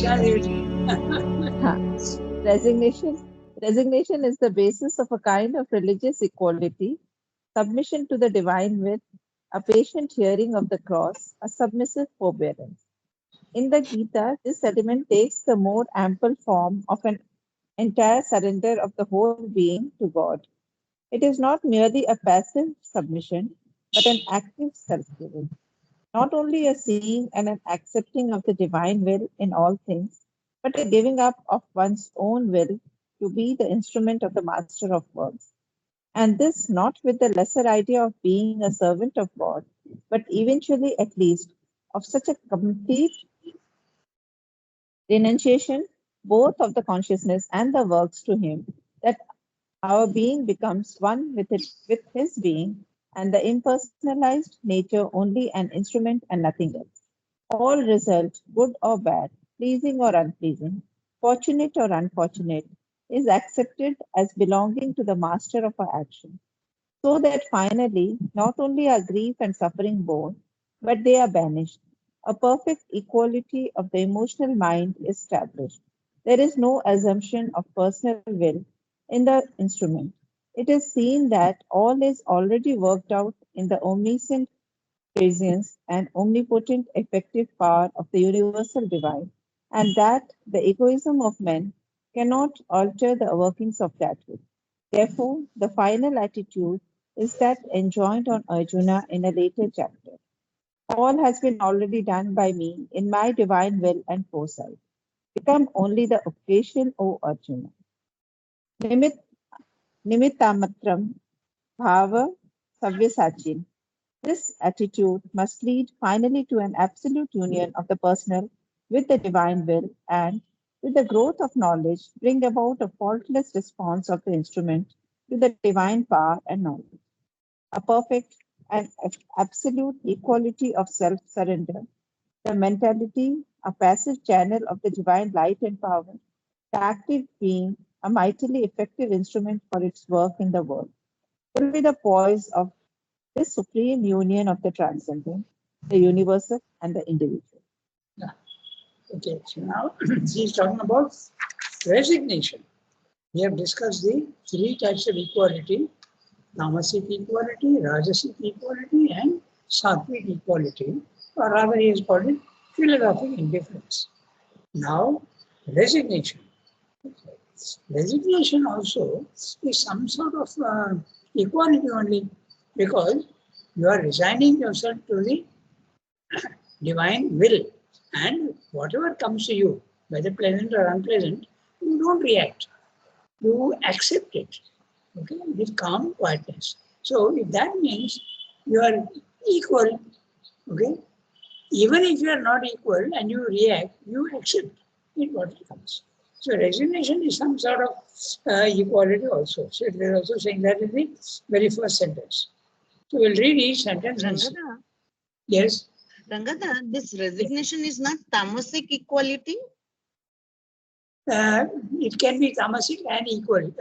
Huh. Resignation. Resignation is the basis of a kind of religious equality, submission to the divine will, a patient hearing of the cross, a submissive forbearance. In the Gita, this sentiment takes the more ample form of an entire surrender of the whole being to God. It is not merely a passive submission, but an active self giving. Not only a seeing and an accepting of the divine will in all things, but a giving up of one's own will to be the instrument of the master of works. And this not with the lesser idea of being a servant of God, but eventually at least of such a complete renunciation both of the consciousness and the works to Him that our being becomes one with His being, and the impersonalized nature only an instrument and nothing else. All result, good or bad, pleasing or unpleasing, fortunate or unfortunate, is accepted as belonging to the master of our action, so that finally not only are grief and suffering borne, but they are banished. A perfect equality of the emotional mind is established. There is no assumption of personal will in the instrument. It is seen that all is already worked out in the omniscient presence and omnipotent effective power of the universal divine, and that the egoism of men cannot alter the workings of that will. Therefore, the final attitude is that enjoined on Arjuna in a later chapter. All has been already done by me in my divine will and foresight. Become only the occasion, O Arjuna. Nimit, Nimittamatram bhava savyasachin. This attitude must lead finally to an absolute union of the personal with the divine will and, with the growth of knowledge, bring about a faultless response of the instrument to the divine power and knowledge. A perfect and absolute equality of self surrender, the mentality, a passive channel of the divine light and power, the active being, a mightily effective instrument for its work in the world, will be the poise of this supreme union of the transcendent, the universal, and the individual. Yeah. Okay, so now he's talking about resignation. We have discussed the three types of equality: tamasic equality, rajasic equality, and sattvic equality, or rather he has called it philosophic indifference. Now, resignation. Resignation also is some sort of equality only, because you are resigning yourself to the divine will, and whatever comes to you, whether pleasant or unpleasant, you don't react. You accept it, okay, with calm quietness. So if that means you are equal, okay, even if you are not equal and you react, you accept it what comes. So resignation is some sort of equality also. So they are also saying that in the very first sentence. So we'll read each sentence. Rangada, Yes. Rangada, this resignation is not tamasic equality. It can be tamasic and equal,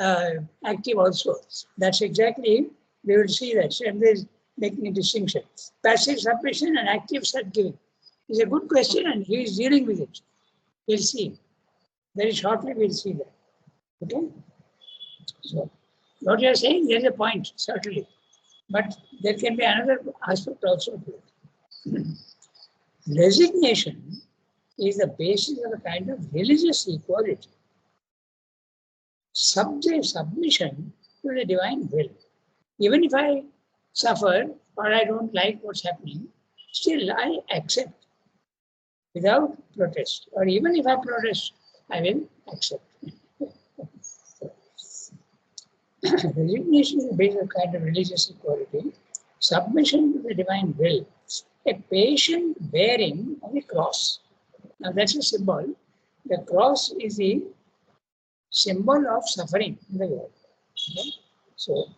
active also. That's exactly, we will see that. Shem is making a distinction. Passive submission and active self-giving is a good question, and he is dealing with it. We'll see. Very shortly, we'll see that. Okay? So, what you are saying, there is a point, certainly. But there can be another aspect also to it. Resignation is the basis of a kind of religious equality. Submission to the divine will. Even if I suffer or I don't like what's happening, still I accept without protest. Or even if I protest, I will accept. Resignation is based on a kind of religious equality. Submission to the divine will. A patient bearing of the cross. Now that's a symbol. The cross is the symbol of suffering in the world. Okay? So,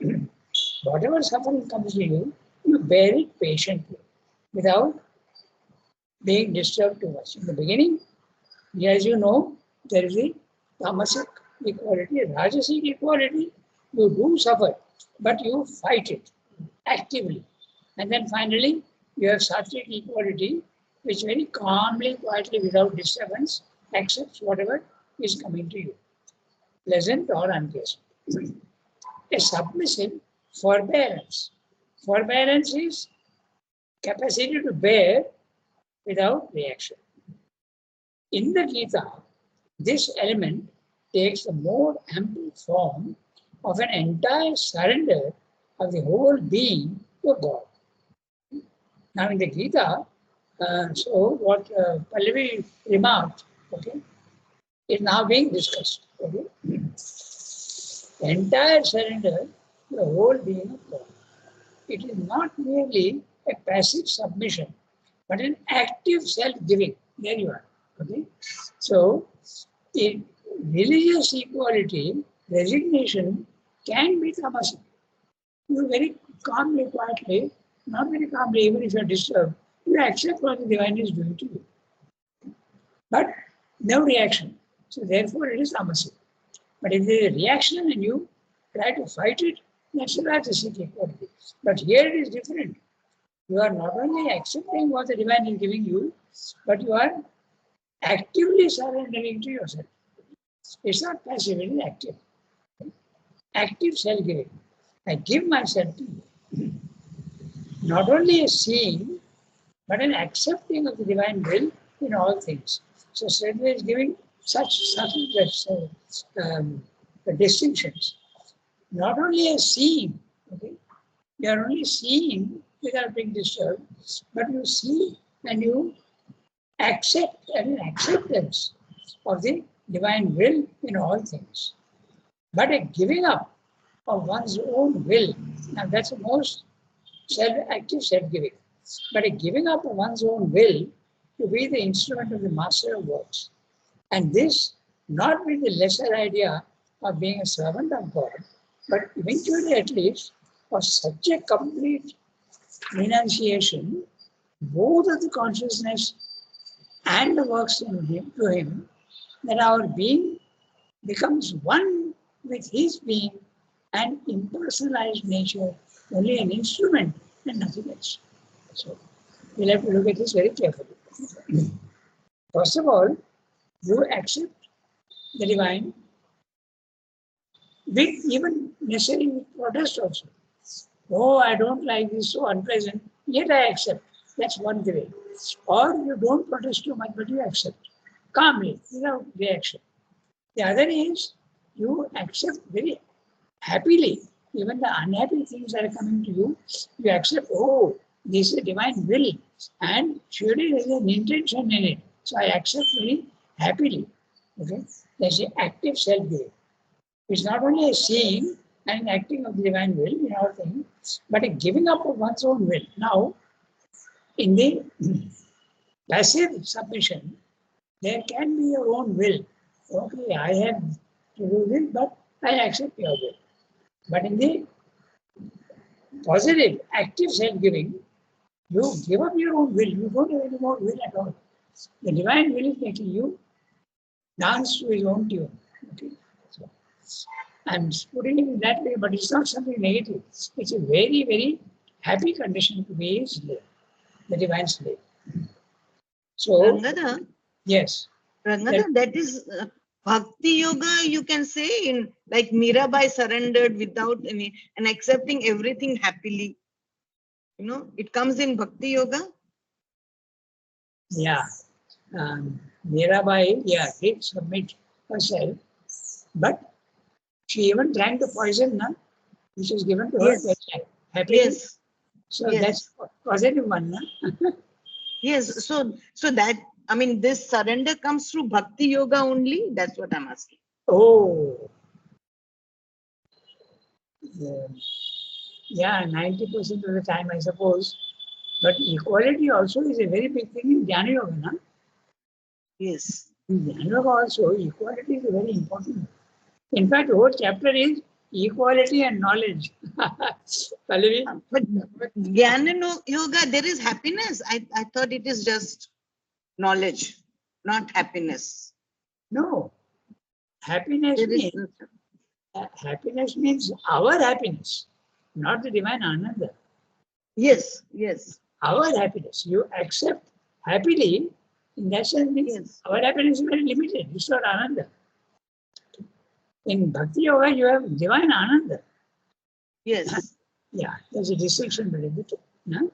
whatever suffering comes to you, you bear it patiently without being disturbed too much. In the beginning, as you know, there is a tamasic equality, rajasic equality. You do suffer, but you fight it actively. And then finally, you have sattvic equality, which very calmly, quietly, without disturbance, accepts whatever is coming to you, pleasant or unpleasant. A submissive forbearance. Forbearance is capacity to bear without reaction. In the Gita, this element takes the more ample form of an entire surrender of the whole being to God. Now, in the Gita, so what Pallavi remarked, okay, is now being discussed. Okay? The entire surrender to the whole being of God. It is not merely a passive submission, but an active self-giving. There you are. Okay? So, in religious equality, resignation can be tamasic. You very calmly, quietly, not very calmly, even if you are disturbed, you accept what the divine is doing to you. But no reaction. So therefore it is tamasic. But if there is a reaction and you try to fight it, that's a rajasic equality. But here it is different. You are not only accepting what the divine is giving you, but you are actively surrendering to yourself. It's not passive, it is active. Active self-giving. I give myself to you. Not only a seeing, but an accepting of the divine will in all things. So Sadhguru is giving such subtle distinctions. Not only a seeing, okay? You are only seeing without being disturbed, but you see and you accept and an acceptance of the divine will in all things. But a giving up of one's own will, now that's the most active self-giving. But a giving up of one's own will to be the instrument of the master of works. And this not with the lesser idea of being a servant of God, but eventually at least for such a complete renunciation, both of the consciousness and the works in him, to him, that our being becomes one with his being and impersonalized nature, only an instrument and nothing else. So we'll have to look at this very carefully. First of all, you accept the divine with even necessary with protest also. Oh, I don't like this, so unpleasant, yet I accept. That's one way. Or you don't protest too much, but you accept calmly, without reaction. The other is you accept very happily. Even the unhappy things that are coming to you, you accept, oh, this is a divine will, and surely there is an intention in it. So I accept very happily. Okay? That's the active self-giving. It's not only a seeing and acting of the divine will in all things, but a giving up of one's own will. Now, in the passive submission, there can be your own will. Okay, I have to do this, but I accept your will. But in the positive, active self-giving, you give up your own will. You don't have any more will at all. The divine will is making you dance to his own tune. Okay? So, I'm putting it in that way, but it's not something negative. It's a very, very happy condition to be a slave, the divine slave. So, Rangada, yes. that is Bhakti Yoga, you can say, in like Mirabai surrendered without any and accepting everything happily. You know, it comes in Bhakti Yoga. Yeah. Mirabai, did submit herself, but she even drank the poison, which was given to her. Happily. Yes. So that's positive one. Yes. So that, I mean, this surrender comes through Bhakti Yoga only. That's what I'm asking. Oh. Yeah, 90% of the time, I suppose. But equality also is a very big thing in Jnana Yoga. Na? Yes. In Jnana Yoga also, equality is very important. In fact, the whole chapter is equality and knowledge. Pallavi? But Jnana Yoga, there is happiness. I thought it is just knowledge, not happiness. No. Happiness means our happiness, not the divine Ananda. Yes, yes. Our happiness. You accept happily In that sense, Yes. our happiness is very limited. It's not Ananda. In Bhakti Yoga, you have divine Ananda. Yes. Yeah, there's a distinction between the two. No?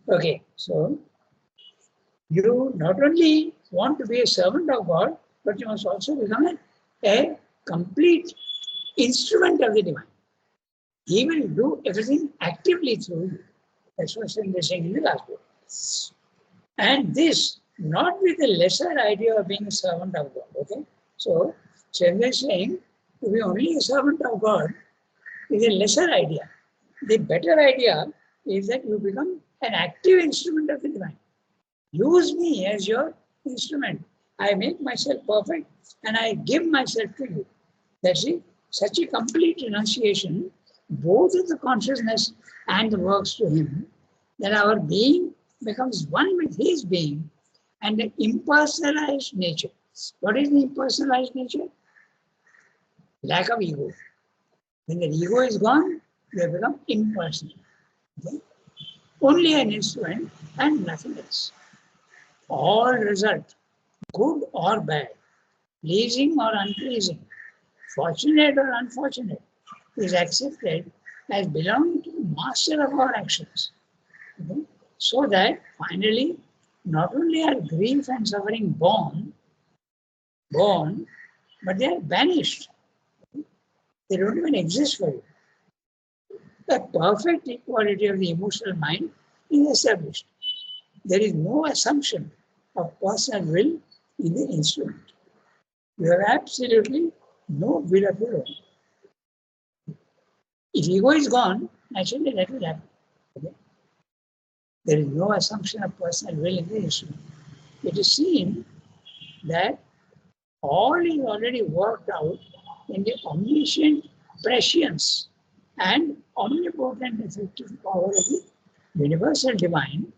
Okay, so you not only want to be a servant of God, but you must also become a complete instrument of the divine. He will do everything actively through you. That's what they're saying in the last book. And this, not with a lesser idea of being a servant of God. Okay? So, Chandra is saying to be only a servant of God is a lesser idea. The better idea is that you become an active instrument of the divine. Use me as your instrument. I make myself perfect and I give myself to you. That's it. Such a complete renunciation, both of the consciousness and the works to him, that our being becomes one with his being and the impersonalized nature. What is the impersonalized nature? Lack of ego. When the ego is gone, you have become impersonal. Okay? Only an instrument and nothing else. All result, good or bad, pleasing or unpleasing, fortunate or unfortunate, is accepted as belonging to the master of our actions. Okay? So that finally, not only are grief and suffering born, but they are banished. They don't even exist for you. The perfect equality of the emotional mind is established. There is no assumption of personal will in the instrument. You have absolutely no will of your own. If ego is gone, naturally that will happen. Okay? There is no assumption of personal will in the instrument. It is seen that all is already worked out in the omniscient prescience and omnipotent effective power of the universal divine,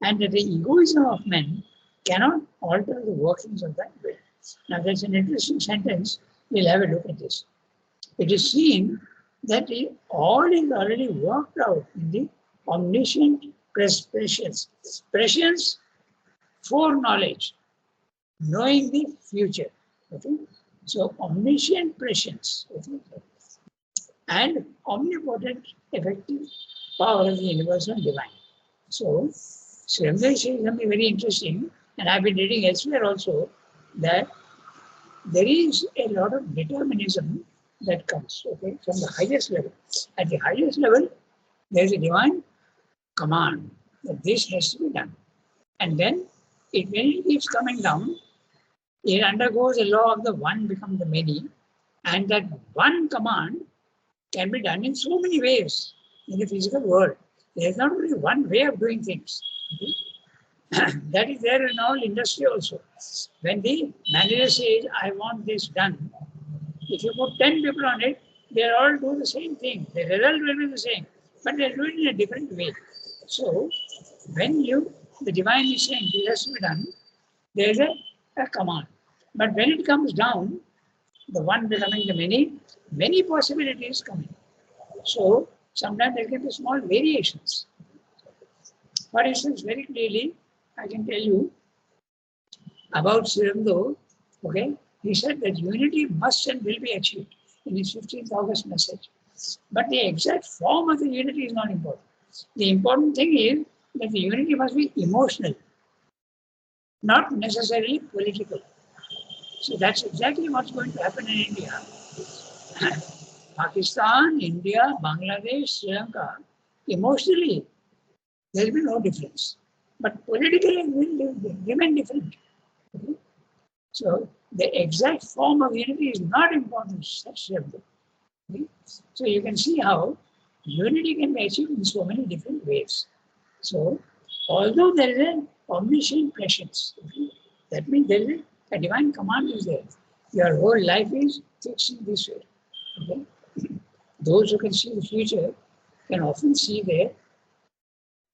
and that the egoism of men cannot alter the workings of that will. Now, that's an interesting sentence. We'll have a look at this. It is seen that all is already worked out in the omniscient prescience. Prescience, foreknowledge, knowing the future. Okay? So, omniscient prescience. Okay? And omnipotent effective power of the universal divine. So, Srimad is something very interesting, and I've been reading elsewhere also that there is a lot of determinism that comes, okay, from the highest level. At the highest level, there is a divine command that this has to be done. And then, when it keeps coming down, it undergoes a law of the one become the many, and that one command can be done in so many ways in the physical world. There is not only one way of doing things. Okay? That is there in all industry also. When the manager says, I want this done, if you put 10 people on it, they all do the same thing. The result will be the same, but they do it in a different way. So, when the divine is saying this has to be done, there is a command. But when it comes down, the one becoming the many possibilities come in. So, sometimes there can be small variations. For instance, very clearly, I can tell you about Srirando, okay? He said that unity must and will be achieved in his 15th August message. But the exact form of the unity is not important. The important thing is that the unity must be emotional, not necessarily political. So that's exactly what's going to happen in India. Pakistan, India, Bangladesh, Sri Lanka, emotionally, there will be no difference. But politically, it will remain different. Okay? So the exact form of unity is not important. Okay? So you can see how unity can be achieved in so many different ways. So although there is an omniscient prescience, okay, that means there is a divine command is there. Your whole life is fixed in this way. Okay? Those who can see the future can often see there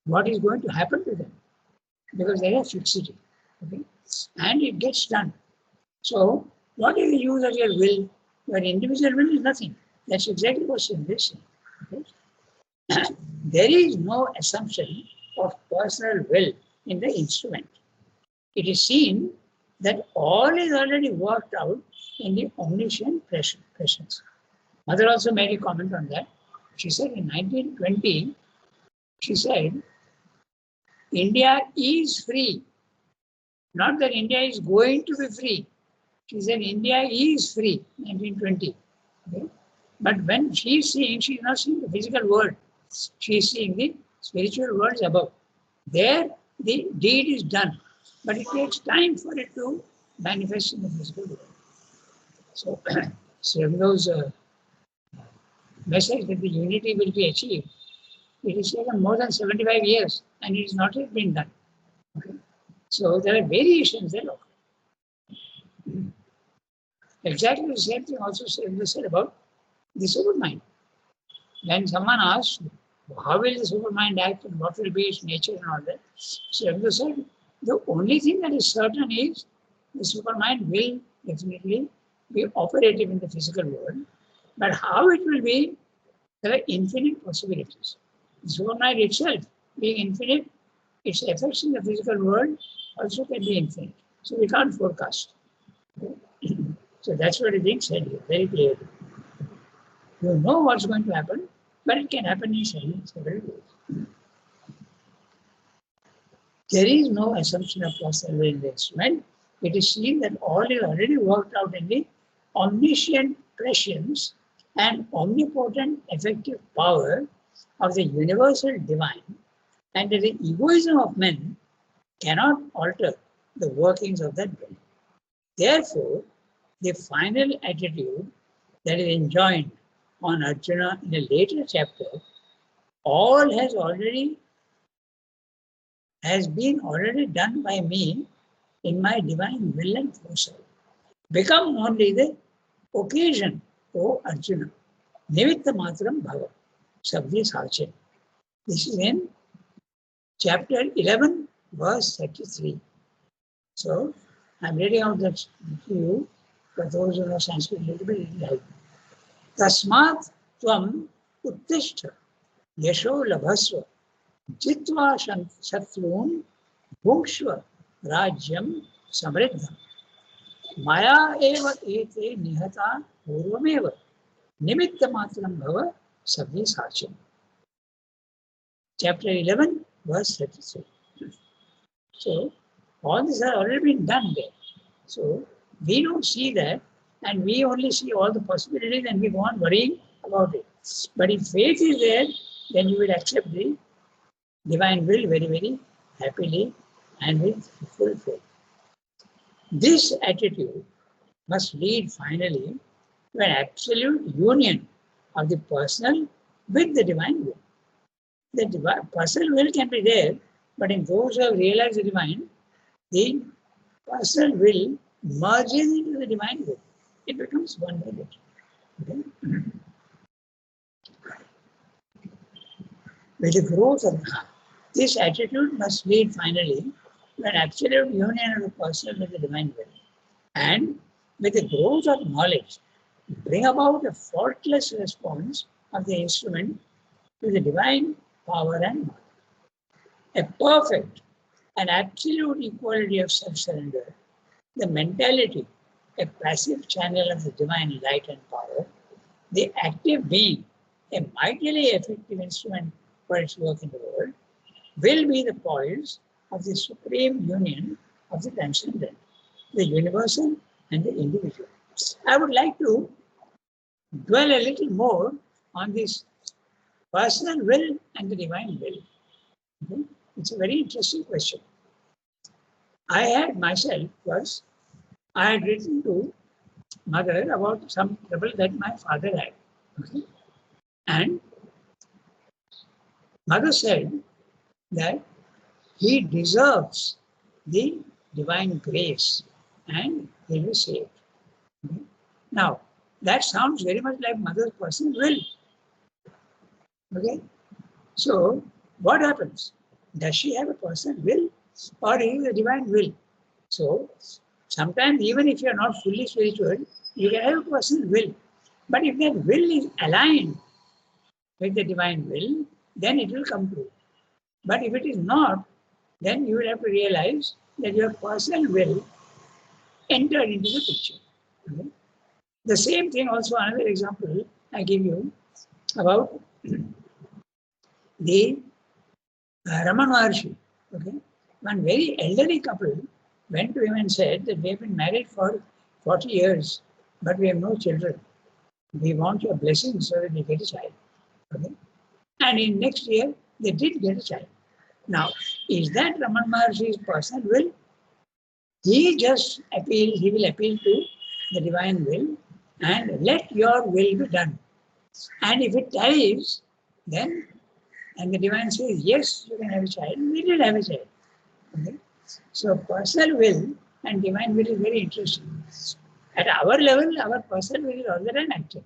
what is going to happen to them because they have fixity. Okay? And it gets done. So, what is the use of your will? Your individual will is nothing. That's exactly what's in this. Okay? There is no assumption of personal will in the instrument. It is seen that all is already worked out in the omniscient presence. Mother also made a comment on that. She said in 1920, she said, India is free. Not that India is going to be free. She said India is free, 1920. Okay? But when she is seeing, she is not seeing the physical world. She is seeing the spiritual worlds above. There, the deed is done. But it takes time for it to manifest in the physical world. So, Srimlo's message that the unity will be achieved, it has taken more than 75 years and it is not yet been done. Okay? So, there are variations there. Exactly the same thing also said about the supermind. When someone asks, how will the supermind act and what will be its nature and all that, Srimlo said, the only thing that is certain is the supermind will definitely be operative in the physical world, but how it will be, there are infinite possibilities. The supermind itself being infinite, its effects in the physical world also can be infinite. So we can't forecast. So that's what is being said here, very clearly. You know what's going to happen, but it can happen in several ways. There is no assumption of personal will in the instrument. It is seen that all is already worked out in the omniscient prescience and omnipotent effective power of the universal divine, and that the egoism of men cannot alter the workings of that will. Therefore, the final attitude that is enjoined on Arjuna in a later chapter, all has been already done by me in my divine will and foresight. Become only the occasion, O Arjuna. Nimitta matram bhava. Sabdi sarche. This is in chapter 11, verse 33. So, I'm reading out that to you for those who know Sanskrit a little bit. Like, Tasmat tvam uttishta yasho labhasva jitva shatrun bhukshva rajyam samriddham maya eva ete nihata purvameva nimitta matram bhava sabhi sacham. Chapter 11, verse 33. So, all this has already been done there. So, we don't see that and we only see all the possibilities and we go on worrying about it. But if faith is there, then you will accept the divine will very, very happily and with full faith. This attitude must lead finally to an absolute union of the personal with the divine will. The personal will can be there, but in those who have realized the divine, the personal will merges into the divine will. It becomes one with it. Okay? With the growth of this attitude must lead finally to an absolute union of the personal with the divine will. And with the growth of knowledge, bring about a faultless response of the instrument to the divine power and might. A perfect and absolute equality of self-surrender, the mentality, a passive channel of the divine light and power, the active being, a mightily effective instrument for its work in the world, will be the poise of the supreme union of the transcendent, the universal and the individual. I would like to dwell a little more on this personal will and the divine will. Okay? It's a very interesting question. I had myself was, I had written to mother about some trouble that my father had. Okay? And mother said that he deserves the divine grace and he will be saved. Okay? Now, that sounds very much like mother's personal will. Okay? So, what happens? Does she have a personal will or is it a divine will? So, sometimes even if you are not fully spiritual, you can have a personal will. But if that will is aligned with the divine will, then it will come true. But if it is not, then you will have to realize that your personal will entered into the picture. Okay? The same thing also, another example I give you about the Raman Maharshi. Okay? One very elderly couple went to him and said that we have been married for 40 years, but we have no children. We want your blessing so that we get a child. Okay? And in next year, they did get a child. Now, is that Raman Maharshi's personal will? He just appeals, he will appeal to the divine will and let your will be done. And if it tallies, then, and the divine says, yes, you can have a child, we did have a child. Okay? So personal will and divine will is very interesting. At our level, our personal will is also an active.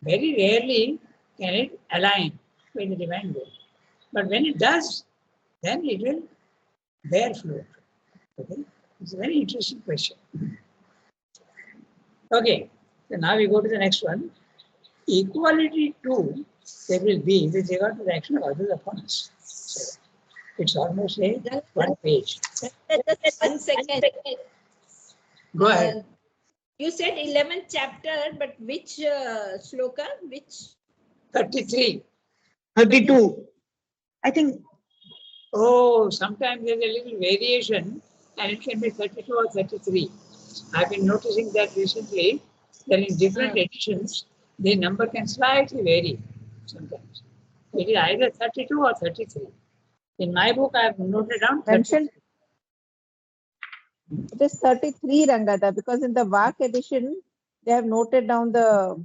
Very rarely can it align with the divine will. But when it does, then it will bear fruit. Okay? It's a very interesting question. Okay, so now we go to the next one. Equality too, there will be with regard to the action of others upon us. So it's almost a one page. Just 1 second. Go ahead. You said 11th chapter, but which shloka? Which? 33. 32. I think. Oh, sometimes there's a little variation and it can be 32 or 33. I've been noticing that recently, that in different editions, the number can slightly vary sometimes. It is either 32 or 33. In my book, I have noted down 33. Mentioned. It is 33, Rangada, because in the VAC edition, they have noted down the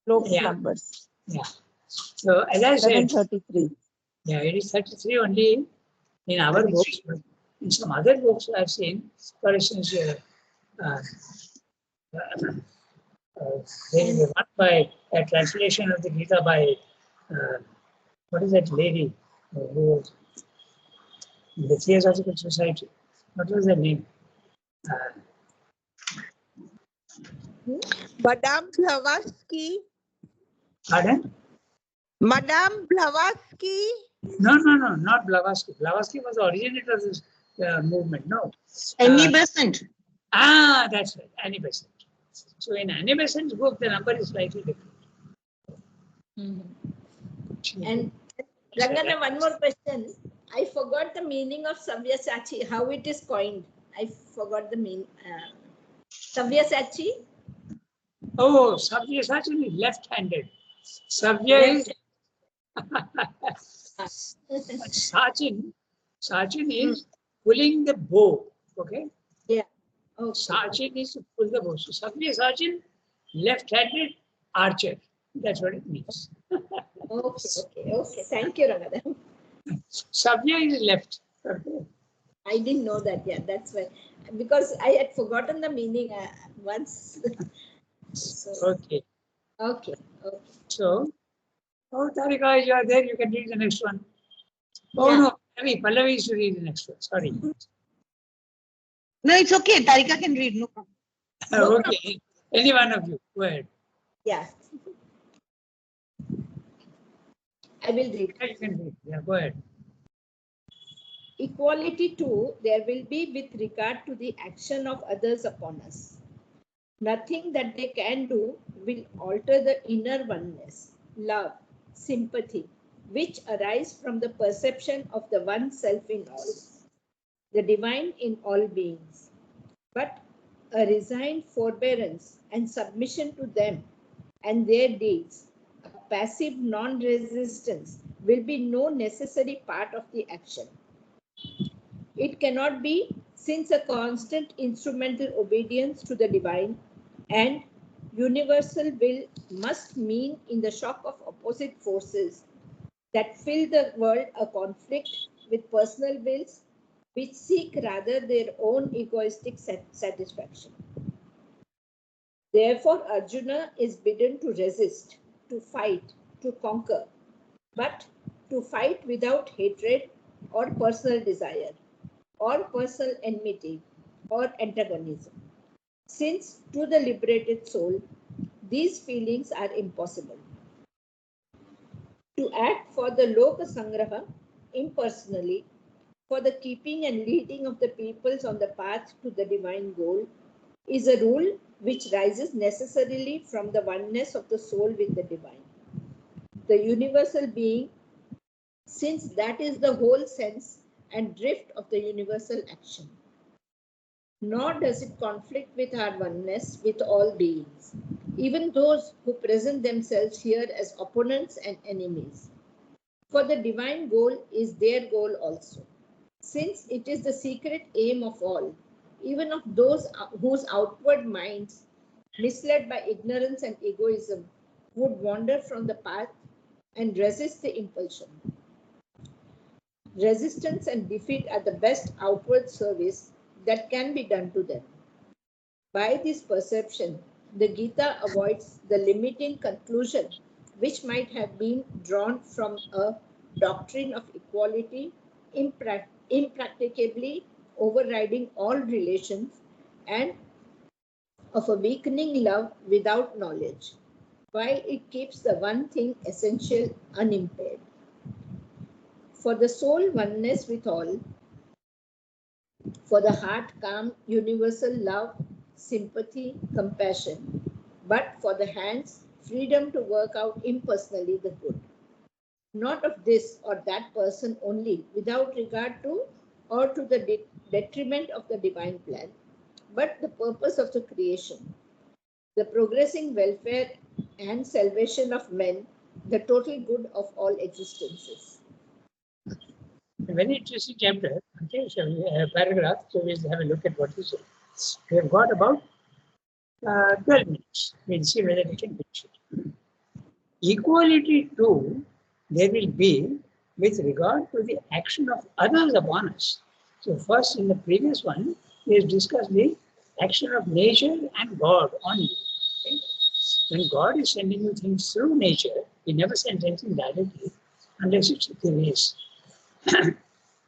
slope Yeah. numbers. Yeah. So as I said, 733. yeah, it is 33 only in our books, but in some other books I've seen, for instance, there is a one by a translation of the Gita by what is that lady who was in the Theosophical Society? What was her name? Madame Blavatsky. Pardon? Madame Blavatsky. No, not Blavatsky. Blavatsky was the originator of this movement. No. Any Besant. That's right, Annie Besant. So in Annie Besant's book, the number is slightly different. And Rangana, one more question. I forgot the meaning of Sabyasachi, how it is coined. I forgot the meaning. Sabyasachi? Oh, Sabyasachi is left-handed. Sabya is Sachin is pulling the bow. Okay? Yeah. Okay. Sachin is to pull the bow. So Sabyasachi, left-handed archer. That's what it means. Okay. Thank you, Rangana. Sabya is left. Okay. I didn't know that. Yeah, that's why. Because I had forgotten the meaning once. Okay. Okay. So, Tarika, you are there. You can read the next one. Oh, Yeah. no. Pallavi is to read the next one. Sorry. No, it's okay. Tarika can read. No problem. Okay. Any one of you. Go ahead. Yeah. I will read. You can read. Yeah, go ahead. Equality too, there will be with regard to the action of others upon us. Nothing that they can do will alter the inner oneness, love, sympathy, which arise from the perception of the one self in all, the divine in all beings. But a resigned forbearance and submission to them and their deeds, a passive non-resistance, will be no necessary part of the action. It cannot be, since a constant instrumental obedience to the divine and universal will must mean in the shock of opposite forces that fill the world a conflict with personal wills which seek rather their own egoistic satisfaction. Therefore, Arjuna is bidden to resist, to fight, to conquer, but to fight without hatred or personal desire, or personal enmity or antagonism, since to the liberated soul, these feelings are impossible. To act for the Loka Sangraha impersonally, for the keeping and leading of the peoples on the path to the divine goal is a rule which rises necessarily from the oneness of the soul with the divine, the universal being, since that is the whole sense and drift of the universal action. Nor does it conflict with our oneness with all beings, even those who present themselves here as opponents and enemies. For the divine goal is their goal also, since it is the secret aim of all, even of those whose outward minds, misled by ignorance and egoism, would wander from the path and resist the impulsion. Resistance and defeat are the best outward service that can be done to them. By this perception, the Gita avoids the limiting conclusion which might have been drawn from a doctrine of equality impracticably overriding all relations and of a weakening love without knowledge, while it keeps the one thing essential unimpaired. For the soul oneness with all, for the heart calm universal love, sympathy, compassion, but for the hands freedom to work out impersonally the good. Not of this or that person only, without regard to or to the detriment of the divine plan, but the purpose of the creation, the progressing welfare and salvation of men, the total good of all existences. A very interesting chapter. Okay, so paragraph. So we'll have a look at what he said. We have got about 12 minutes. We'll see whether we can finish it. Equality too, there will be with regard to the action of others upon us. So first, in the previous one, we have discussed the action of nature and God on you. Okay? When God is sending you things through nature, He never sends anything directly unless it's grace.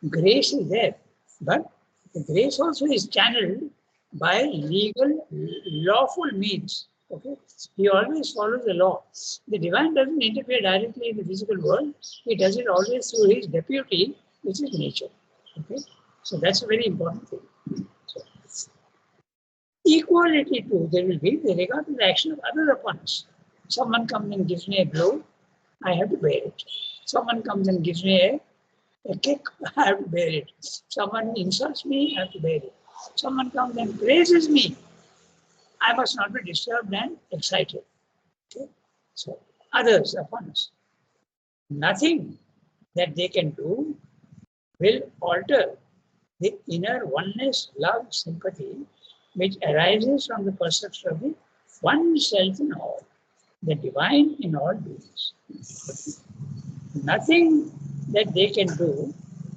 Grace is there, but the grace also is channeled by legal, lawful means. Okay, He always follows the law. The divine doesn't interfere directly in the physical world. He does it always through His deputy, which is nature. Okay, so that's a very important thing. So, equality too, there will be with regard to the action of others upon us. Someone comes and gives me a blow, I have to bear it. Someone comes and gives me a kick, I have to bear it. Someone insults me, I have to bear it. Someone comes and praises me, I must not be disturbed and excited. Okay? So, others upon us. Nothing that they can do will alter the inner oneness, love, sympathy, which arises from the perception of the one self in all, the divine in all beings. Nothing that they can do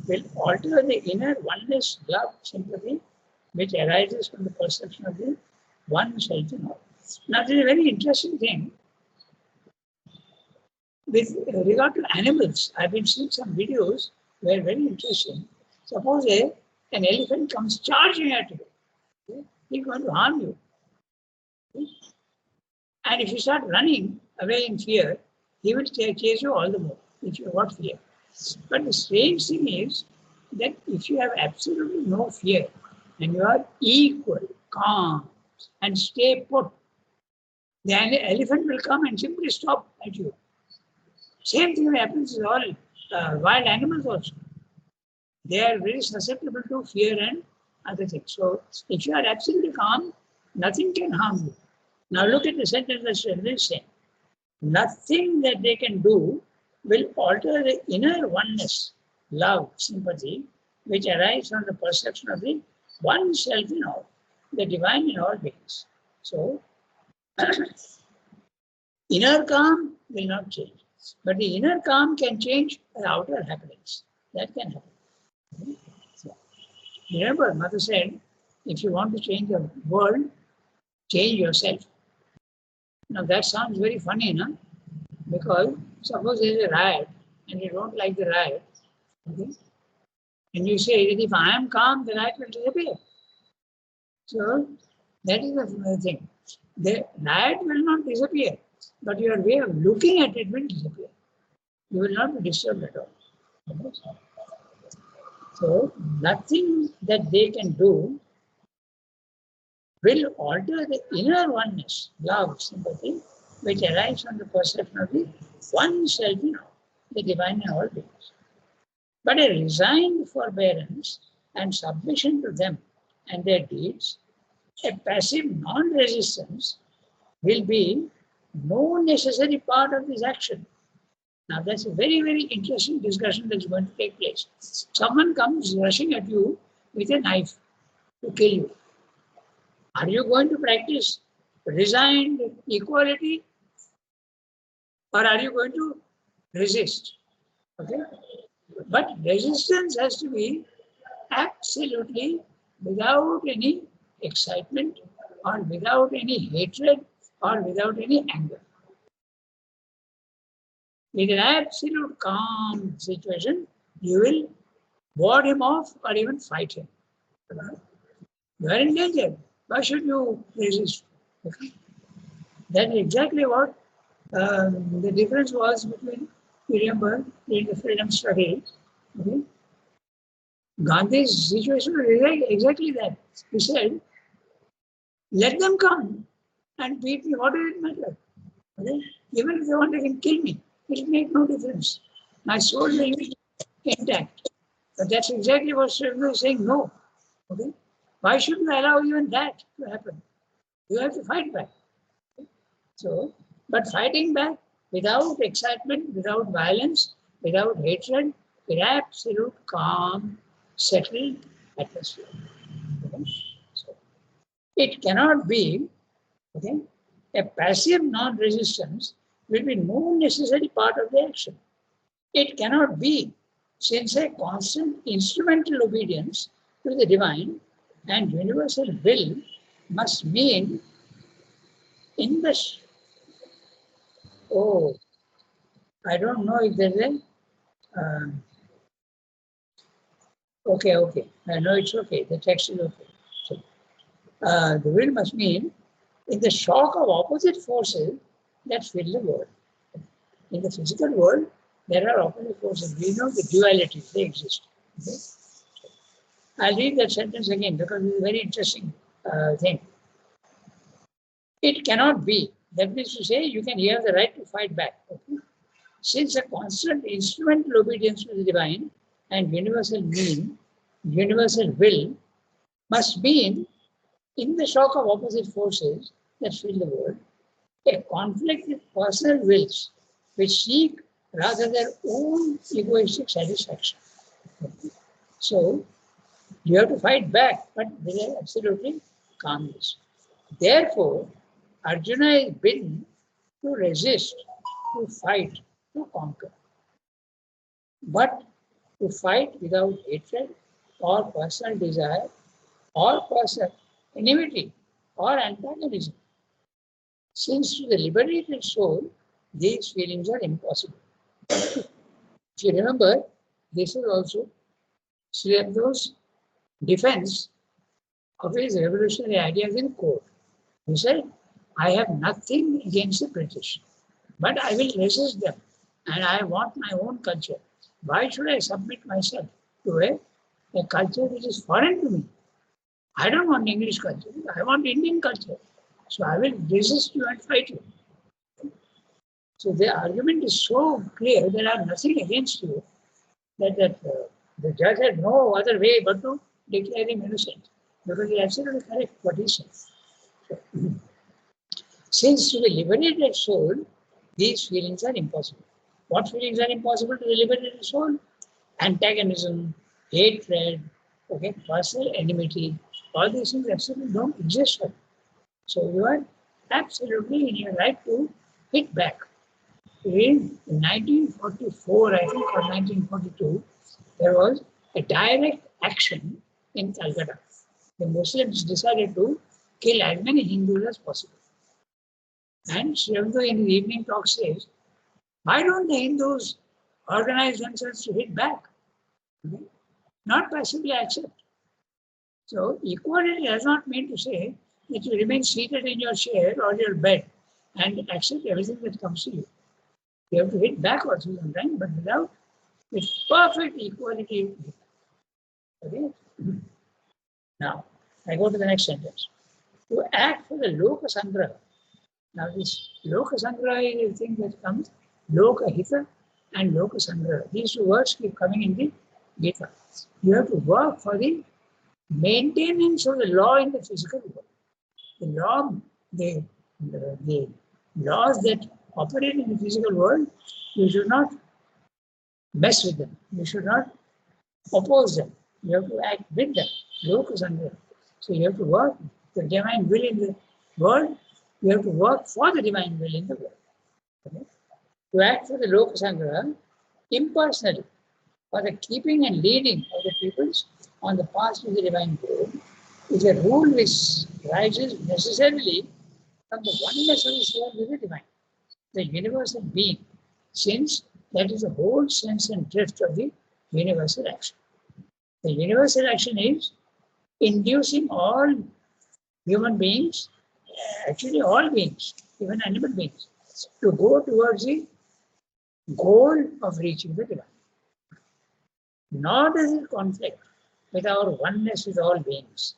will alter the inner oneness, love, sympathy, which arises from the perception of the one self in all. Now, this is a very interesting thing. With regard to animals, I've been seeing some videos where very interesting. Suppose an elephant comes charging at you, okay? He's going to harm you. Okay? And if you start running away in fear, he will chase you all the more if you have got fear. But the strange thing is that if you have absolutely no fear and you are equal, calm, and stay put, the elephant will come and simply stop at you. Same thing happens with all wild animals also. They are very susceptible to fear and other things. So if you are absolutely calm, nothing can harm you. Now look at the sentence that's saying. Nothing that they can do will alter the inner oneness, love, sympathy, which arise from the perception of the one self in all, the divine in all beings. So, inner calm will not change. But the inner calm can change the outer happenings. That can happen. So, remember, Mother said, if you want to change the world, change yourself. Now that sounds very funny, no? Because suppose there is a riot and you don't like the riot, okay? And you say that if I am calm, the riot will disappear. So that is the thing. The riot will not disappear, but your way of looking at it will disappear. You will not be disturbed at all. So nothing that they can do will alter the inner oneness, love, sympathy, which arises from the perception of the one self in the divine in all beings. But a resigned forbearance and submission to them and their deeds, a passive non-resistance, will be no necessary part of this action. Now that's a very, very interesting discussion that's going to take place. Someone comes rushing at you with a knife to kill you. Are you going to practice resigned equality or are you going to resist? Okay. But resistance has to be absolutely without any excitement or without any hatred or without any anger. In an absolute calm situation, you will ward him off or even fight him. You are in danger. Why should you resist? Okay? That's exactly what the difference was between, you remember, in the freedom struggle. Okay? Gandhi's situation was exactly that. He said, let them come and beat me, what does it matter? Okay? Even if they want, they can kill me. It will make no difference. My soul will be intact. But that's exactly what Sri is saying, no. Okay? Why should we allow even that to happen? You have to fight back. So, but fighting back without excitement, without violence, without hatred, in absolute calm, settled atmosphere. Okay? So, it cannot be, okay, a passive non-resistance will be no necessary part of the action. It cannot be, since a constant instrumental obedience to the divine and universal will must mean in the oh, I don't know if there's a okay. I know it's okay. The text is okay. So, the will must mean in the shock of opposite forces that fill the world. In the physical world, there are opposite forces. We know the duality, they exist. Okay? I'll read that sentence again because it's a very interesting thing. It cannot be. That means to say you have the right to fight back. Okay? Since a constant instrumental obedience to the divine and universal will must mean in the shock of opposite forces that fill the world, a conflict with personal wills which seek rather their own egoistic satisfaction. So you have to fight back, but with absolutely calmness. Therefore, Arjuna is bidden to resist, to fight, to conquer. But to fight without hatred or personal desire or personal enmity or antagonism. Since to the liberated soul, these feelings are impossible. If you remember, this is also Sri Aurobiндо's defense of his revolutionary ideas in court. He said, I have nothing against the British, but I will resist them and I want my own culture. Why should I submit myself to a culture which is foreign to me? I don't want English culture, I want Indian culture. So I will resist you and fight you. So the argument is so clear that I have nothing against you that the judge had no other way but to declare him innocent. Because he is absolutely correct what he says. So, since to the liberated soul, these feelings are impossible. What feelings are impossible to the liberated soul? Antagonism, hatred, okay, personal enmity, all these things absolutely don't exist. So you are absolutely in your right to hit back. In 1944, I think, or 1942, there was a direct action in Calcutta. The Muslims decided to kill as many Hindus as possible. And Sri Aurobindo in his evening talk says, why don't the Hindus organize themselves to hit back? Okay? Not passively accept. So equality does not mean to say that you remain seated in your chair or your bed and accept everything that comes to you. You have to hit back also sometimes, but with perfect equality. Okay. Now, I go to the next sentence. To act for the Loka Sangraha. Now, this Loka Sangraha is the thing that comes, Loka Hita and Loka Sangraha. These two words keep coming in the Gita. You have to work for the maintenance of the law in the physical world. The law, the laws that operate in the physical world, you should not mess with them. You should not oppose them. You have to act with them. Loka Sangraha. So you have to work the divine will in the world. You have to work for the divine will in the world. Okay? To act for the Loka Sangraha impersonally, for the keeping and leading of the peoples on the path to the divine will, is a rule which rises necessarily from the oneness of the soul with the divine, the universal being, since that is the whole sense and drift of the universal action. The universal action is inducing all human beings, actually all beings, even animal beings, to go towards the goal of reaching the divine. Nor does it conflict with our oneness with all beings,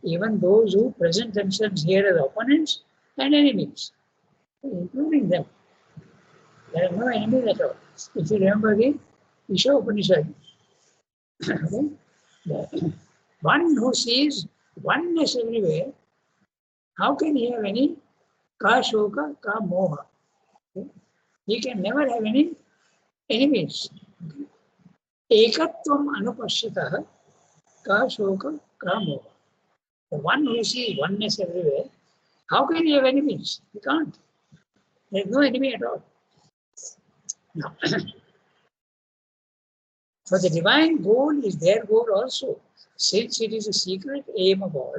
even those who present themselves here as opponents and enemies, including them. There are no enemies at all. If you remember the Isha Upanishad, okay, the one who sees oneness everywhere, how can he have any ka shoka, ka moha? Okay? He can never have any enemies. Ekatvam anupashyatah ka shoka, ka moha. The one who sees oneness everywhere, how can he have enemies? He can't. There is no enemy at all. Now, for the divine goal is their goal also, since it is a secret aim of all,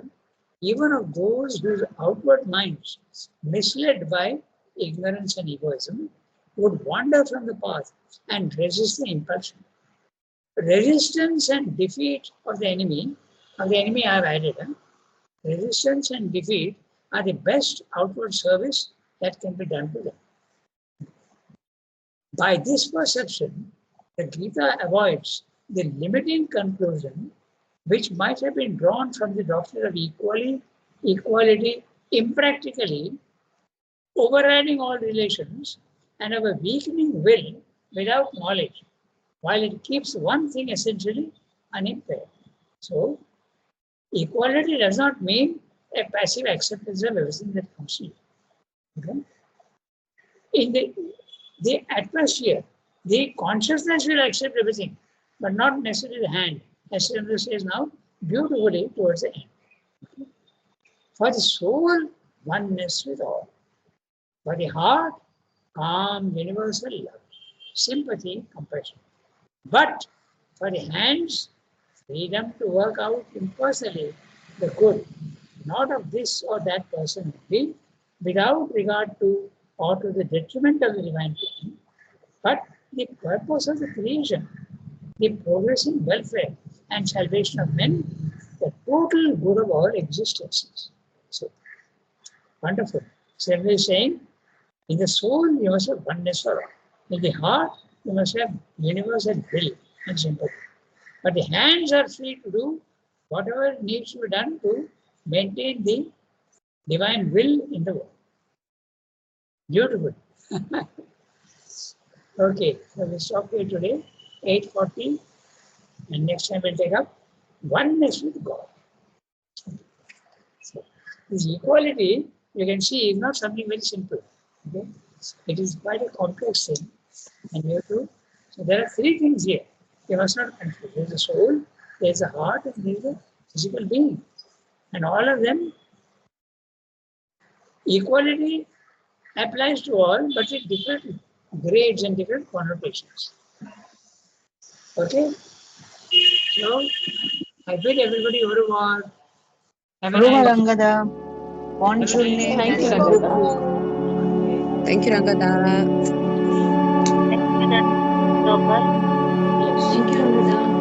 even of those whose outward minds, misled by ignorance and egoism, would wander from the path and resist the impulsion. Resistance and defeat of the enemy I have added, resistance and defeat are the best outward service that can be done to them. By this perception, the Gita avoids the limiting conclusion which might have been drawn from the doctrine of equality impractically, overriding all relations, and of a weakening will without knowledge, while it keeps one thing essentially unimpaired. So, equality does not mean a passive acceptance of everything that comes to you. Okay? In the atmosphere, the consciousness will accept everything, but not necessarily the hand. As Chandra says now, beautifully towards the end. For the soul, oneness with all. For the heart, calm, universal love, sympathy, compassion. But for the hands, freedom to work out impersonally the good, not of this or that person only, without regard to or to the detriment of the divine being, but the purpose of the creation, the progressing welfare and salvation of men, the total good of all existences. So, wonderful. So, is saying, in the soul, you must have oneness for all. In the heart, you must have universal will and sympathy. But the hands are free to do whatever needs to be done to maintain the divine will in the world. Beautiful. Okay, so we stop here today, 8:40, and next time we'll take up oneness with God. So, this equality, you can see, is not something very simple. Okay? It is quite a complex thing, and you have to. So there are three things here. You must not confuse. There is a soul, there is a heart, and there is a physical being, and all of them. Equality applies to all, but with different grades and different connotations. Okay? So, I bid everybody au revoir. Have a Ruva nice Rangada. Bonjour. Thank you, Rangada. Thank you, Rangada. Yes. Thank you, Rangada.